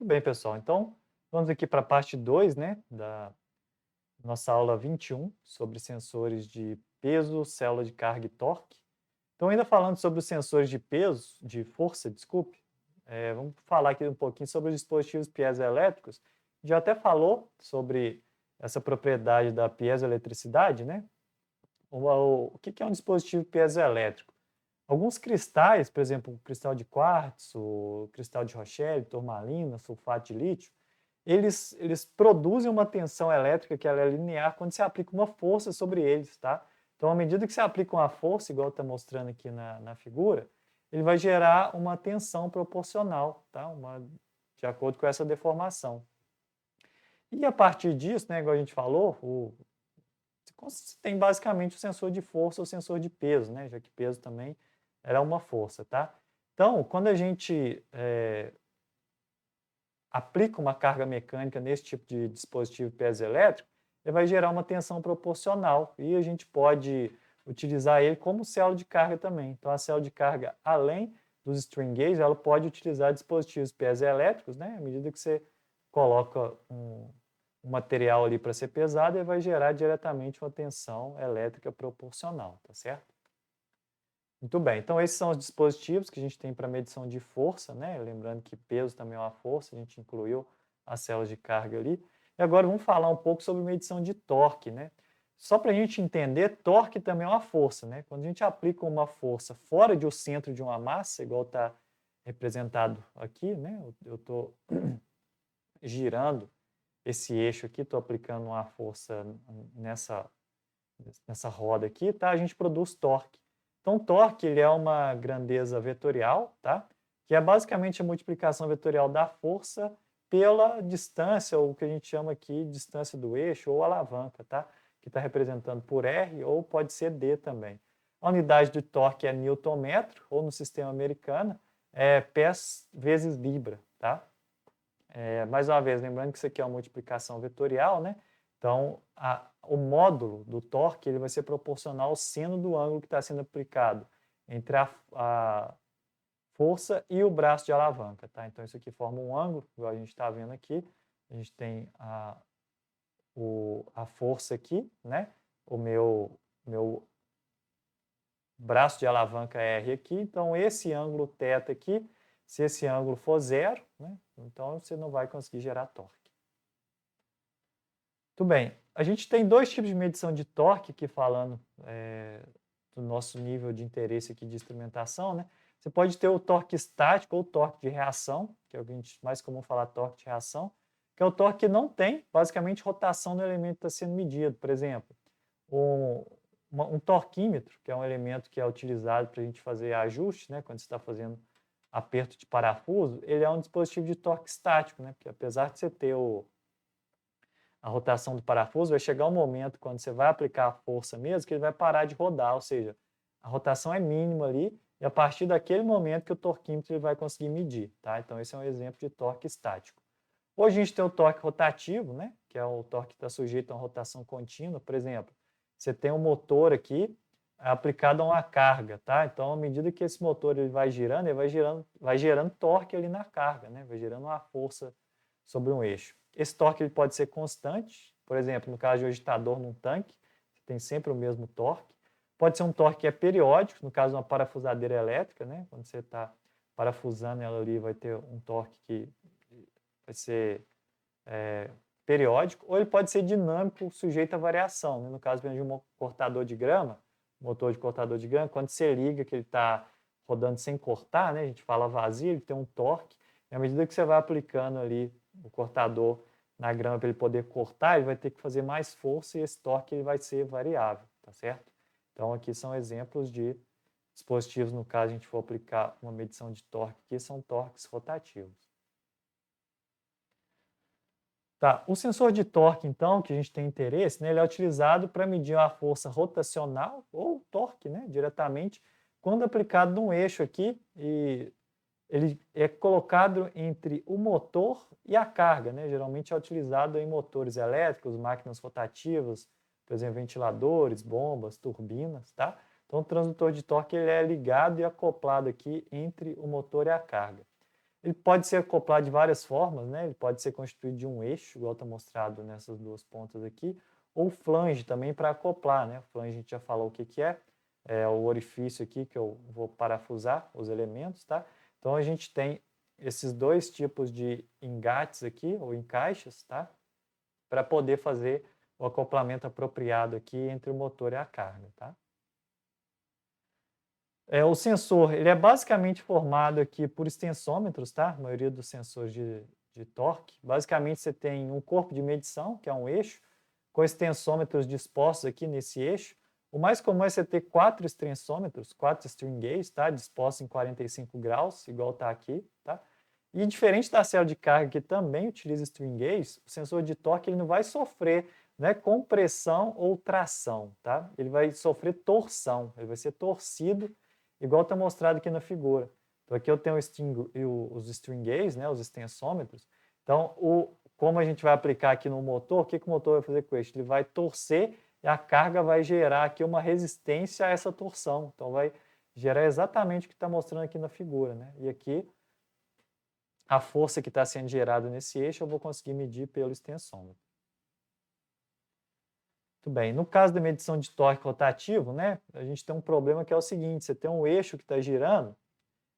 Tudo bem, pessoal. Então, vamos aqui para a parte 2, né, da nossa aula 21 sobre sensores de peso, célula de carga e torque. Então, ainda falando sobre os sensores de peso, de força, desculpe, vamos falar aqui um pouquinho sobre os dispositivos piezoelétricos. Já até falou sobre essa propriedade da piezoeletricidade, né? O que que é um dispositivo piezoelétrico? Alguns cristais, por exemplo, o cristal de quartzo, o cristal de Rochelle, turmalina, sulfato de lítio, eles produzem uma tensão elétrica que ela é linear quando você aplica uma força sobre eles, tá? Então, à medida que você aplica uma força, igual está mostrando aqui na figura, ele vai gerar uma tensão proporcional, tá? De acordo com essa deformação. E a partir disso, né, igual a gente falou, você tem basicamente o sensor de força ou o sensor de peso, né? Já que peso também era uma força, tá? Então, quando a gente aplica uma carga mecânica nesse tipo de dispositivo piezoelétrico, ele vai gerar uma tensão proporcional e a gente pode utilizar ele como célula de carga também. Então, a célula de carga, além dos string gauge, ela pode utilizar dispositivos piezoelétricos, né? À medida que você coloca um material ali para ser pesado, ele vai gerar diretamente uma tensão elétrica proporcional, tá certo? Muito bem, então esses são os dispositivos que a gente tem para medição de força, né? Lembrando que peso também é uma força, a gente incluiu as células de carga ali. E agora vamos falar um pouco sobre medição de torque, né? Só para a gente entender, torque também é uma força, né? Quando a gente aplica uma força fora do centro de uma massa, igual está representado aqui, né? Eu estou girando esse eixo aqui, estou aplicando uma força nessa roda aqui, tá? A gente produz torque. Então, torque ele é uma grandeza vetorial, tá? Que é basicamente a multiplicação vetorial da força pela distância, ou o que a gente chama aqui de distância do eixo, ou alavanca, tá? Que está representando por R, ou pode ser D também. A unidade de torque é newton-metro, ou no sistema americano, é pés vezes libra, tá? Mais uma vez, lembrando que isso aqui é uma multiplicação vetorial, né? Então, o módulo do torque ele vai ser proporcional ao seno do ângulo que está sendo aplicado entre a força e o braço de alavanca, tá? Então, isso aqui forma um ângulo, igual a gente está vendo aqui. A gente tem a força aqui, né? O meu braço de alavanca R aqui. Então, esse ângulo θ aqui, se esse ângulo for zero, né? Então você não vai conseguir gerar torque. Tudo bem. A gente tem dois tipos de medição de torque aqui falando do nosso nível de interesse aqui de instrumentação, né? Você pode ter o torque estático ou torque de reação, que é o que a gente mais comum falar torque de reação, que é o torque que não tem, basicamente, rotação do elemento que está sendo medido. Por exemplo, um torquímetro, que é um elemento que é utilizado para a gente fazer ajuste, né? Quando você está fazendo aperto de parafuso, ele é um dispositivo de torque estático, né? Porque apesar de você ter a rotação do parafuso, vai chegar um momento, quando você vai aplicar a força mesmo, que ele vai parar de rodar, ou seja, a rotação é mínima ali, e a partir daquele momento que o torquímetro ele vai conseguir medir, tá? Então, esse é um exemplo de torque estático. Hoje a gente tem o torque rotativo, né? Que é o torque que está sujeito a uma rotação contínua. Por exemplo, você tem um motor aqui aplicado a uma carga, tá? Então, à medida que esse motor ele vai gerando torque ali na carga, né? Vai gerando uma força sobre um eixo. Esse torque ele pode ser constante, por exemplo, no caso de um agitador num tanque, você tem sempre o mesmo torque. Pode ser um torque que é periódico, no caso de uma parafusadeira elétrica, né? Quando você está parafusando ela ali, vai ter um torque que vai ser periódico, ou ele pode ser dinâmico, sujeito a variação, né? No caso de um cortador de grama, motor de cortador de grama, quando você liga que ele está rodando sem cortar, né? A gente fala vazio, ele tem um torque, e à medida que você vai aplicando ali o cortador na grama para ele poder cortar, ele vai ter que fazer mais força e esse torque ele vai ser variável, tá certo? Então aqui são exemplos de dispositivos, no caso a gente for aplicar uma medição de torque, que são torques rotativos. Tá, o sensor de torque, então, que a gente tem interesse, né, ele é utilizado para medir a força rotacional ou torque, né, diretamente, quando aplicado num eixo aqui, e ele é colocado entre o motor e a carga, né, geralmente é utilizado em motores elétricos, máquinas rotativas, por exemplo, ventiladores, bombas, turbinas, tá? Então, o transdutor de torque ele é ligado e acoplado aqui entre o motor e a carga. Ele pode ser acoplado de várias formas, né? Ele pode ser constituído de um eixo, igual está mostrado nessas duas pontas aqui, ou flange também para acoplar, né? Flange a gente já falou o que é o orifício aqui que eu vou parafusar os elementos, tá? Então a gente tem esses dois tipos de engates aqui, ou encaixes, tá? Para poder fazer o acoplamento apropriado aqui entre o motor e a carga, tá? O sensor, ele é basicamente formado aqui por extensômetros, tá? A maioria dos sensores de torque. Basicamente, você tem um corpo de medição, que é um eixo, com extensômetros dispostos aqui nesse eixo. O mais comum é você ter 4 extensômetros, 4 string gauges, tá? Dispostos em 45 graus, igual está aqui, tá? E diferente da célula de carga, que também utiliza string gauges, o sensor de torque ele não vai sofrer, né, compressão ou tração, tá? Ele vai sofrer torção, ele vai ser torcido, igual está mostrado aqui na figura. Então aqui eu tenho os string gauges, né, os extensômetros. Então, como a gente vai aplicar aqui no motor, o que o motor vai fazer com isso? Ele vai torcer e a carga vai gerar aqui uma resistência a essa torção. Então vai gerar exatamente o que está mostrando aqui na figura, né? E aqui a força que está sendo gerada nesse eixo eu vou conseguir medir pelo extensômetro. Muito bem. No caso da medição de torque rotativo, né, a gente tem um problema que é o seguinte: você tem um eixo que está girando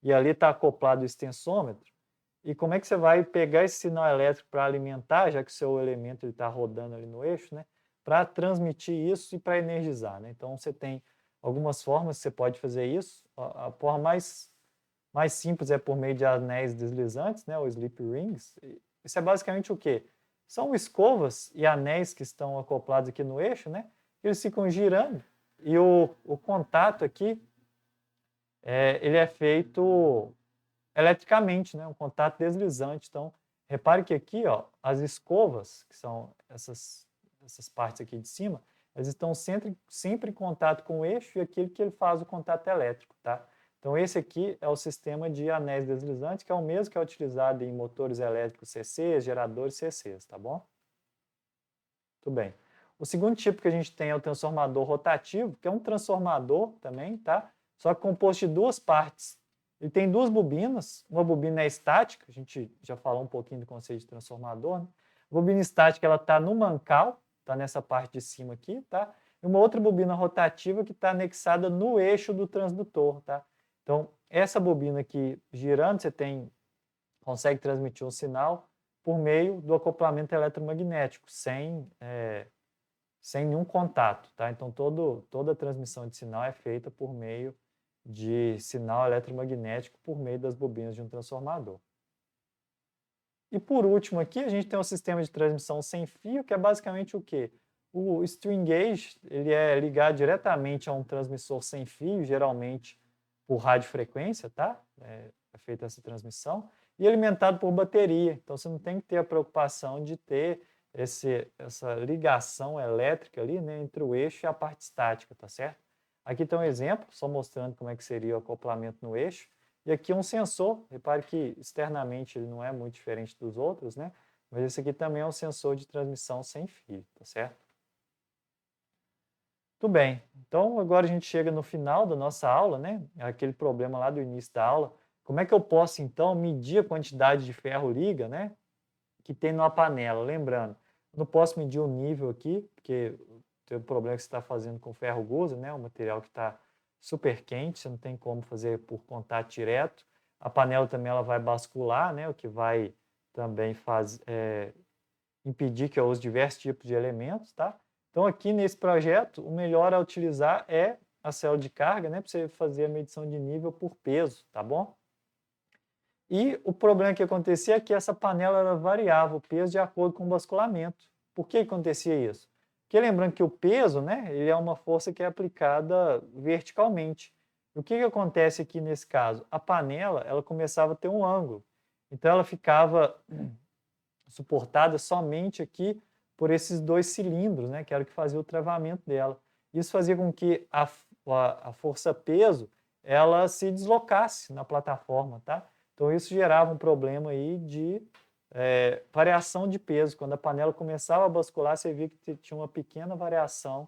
e ali está acoplado o extensômetro. E como é que você vai pegar esse sinal elétrico para alimentar, já que o seu elemento está rodando ali no eixo, né, para transmitir isso e para energizar, né? Então você tem algumas formas que você pode fazer isso. A forma mais simples é por meio de anéis deslizantes, né, ou slip rings. Isso é basicamente o quê? São escovas e anéis que estão acoplados aqui no eixo, né? Eles ficam girando e o contato aqui ele é feito eletricamente, né? Um contato deslizante. Então, repare que aqui, ó, as escovas, que são essas partes aqui de cima, elas estão sempre em contato com o eixo e aquilo que ele faz o contato elétrico, tá? Então, esse aqui é o sistema de anéis deslizantes, que é o mesmo que é utilizado em motores elétricos CCs, geradores CCs, tá bom? Muito bem. O segundo tipo que a gente tem é o transformador rotativo, que é um transformador também, tá? Só que composto de duas partes. Ele tem duas bobinas, uma bobina é estática, a gente já falou um pouquinho do conceito de transformador, né? A bobina estática ela está no mancal, está nessa parte de cima aqui, tá? E uma outra bobina rotativa que está anexada no eixo do transdutor, tá? Então, essa bobina aqui girando, você consegue transmitir um sinal por meio do acoplamento eletromagnético, sem nenhum contato, tá? Então, toda a transmissão de sinal é feita por meio de sinal eletromagnético por meio das bobinas de um transformador. E por último aqui, a gente tem um sistema de transmissão sem fio, que é basicamente o quê? O string gauge, ele é ligado diretamente a um transmissor sem fio, geralmente por radiofrequência, tá? É feita essa transmissão, e alimentado por bateria. Então, você não tem que ter a preocupação de ter essa ligação elétrica ali, né, entre o eixo e a parte estática, tá certo? Aqui tem um exemplo, só mostrando como é que seria o acoplamento no eixo. E aqui um sensor, repare que externamente ele não é muito diferente dos outros, né? Mas esse aqui também é um sensor de transmissão sem fio, tá certo? Tudo bem, então agora a gente chega no final da nossa aula, né? Aquele problema lá do início da aula. Como é que eu posso então medir a quantidade de ferro liga, né? Que tem numa panela? Lembrando, eu não posso medir o nível aqui, porque tem um problema que você está fazendo com ferro gusa, né? Um material que está super quente, você não tem como fazer por contato direto. A panela também ela vai bascular, né? O que vai também impedir que eu use diversos tipos de elementos, tá? Então aqui nesse projeto, o melhor a utilizar é a célula de carga, né? Para você fazer a medição de nível por peso, tá bom? E o problema que acontecia é que essa panela ela variava o peso de acordo com o basculamento. Por que acontecia isso? Porque lembrando que o peso, né, ele é uma força que é aplicada verticalmente. O que acontece aqui nesse caso? A panela ela começava a ter um ângulo. Então ela ficava suportada somente aqui por esses dois cilindros, né, que era o que fazia o travamento dela. Isso fazia com que a força-peso ela se deslocasse na plataforma, tá? Então isso gerava um problema aí de variação de peso. Quando a panela começava a bascular, você via que tinha uma pequena variação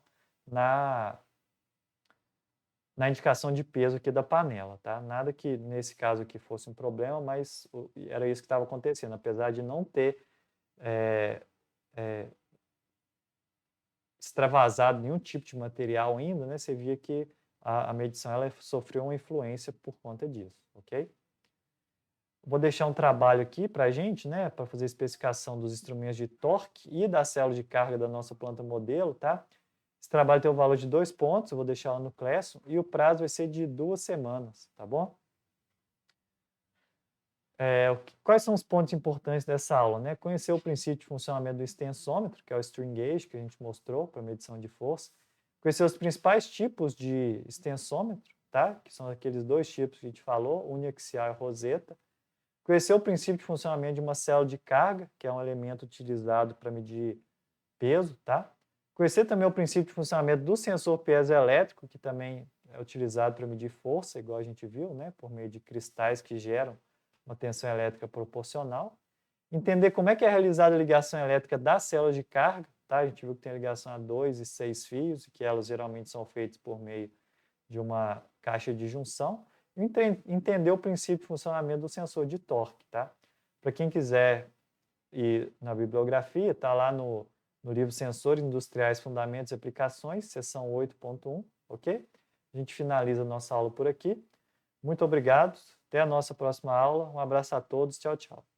na indicação de peso aqui da panela, tá? Nada que nesse caso aqui fosse um problema, mas era isso que estava acontecendo. Apesar de não ter extravasado nenhum tipo de material ainda, né? Você via que a medição ela sofreu uma influência por conta disso, ok? Vou deixar um trabalho aqui para a gente, né? Para fazer a especificação dos instrumentos de torque e da célula de carga da nossa planta modelo, tá? Esse trabalho tem o valor de 2 pontos, eu vou deixar lá no Classroom, e o prazo vai ser de 2 semanas, tá bom? Quais são os pontos importantes dessa aula? Né? Conhecer o princípio de funcionamento do extensômetro, que é o string gauge, que a gente mostrou para medição de força. Conhecer os principais tipos de extensômetro, tá? Que são aqueles dois tipos que a gente falou, uniaxial e roseta. Conhecer o princípio de funcionamento de uma célula de carga, que é um elemento utilizado para medir peso, tá? Conhecer também o princípio de funcionamento do sensor piezoelétrico, que também é utilizado para medir força, igual a gente viu, né? Por meio de cristais que geram uma tensão elétrica proporcional. Entender como é que é realizada a ligação elétrica das células de carga, tá? A gente viu que tem ligação a 2 e 6 fios, e que elas geralmente são feitas por meio de uma caixa de junção. E entender o princípio de funcionamento do sensor de torque, tá? Para quem quiser ir na bibliografia, está lá no livro Sensores Industriais, Fundamentos e Aplicações, seção 8.1, ok? A gente finaliza a nossa aula por aqui. Muito obrigado, até a nossa próxima aula. Um abraço a todos, tchau, tchau.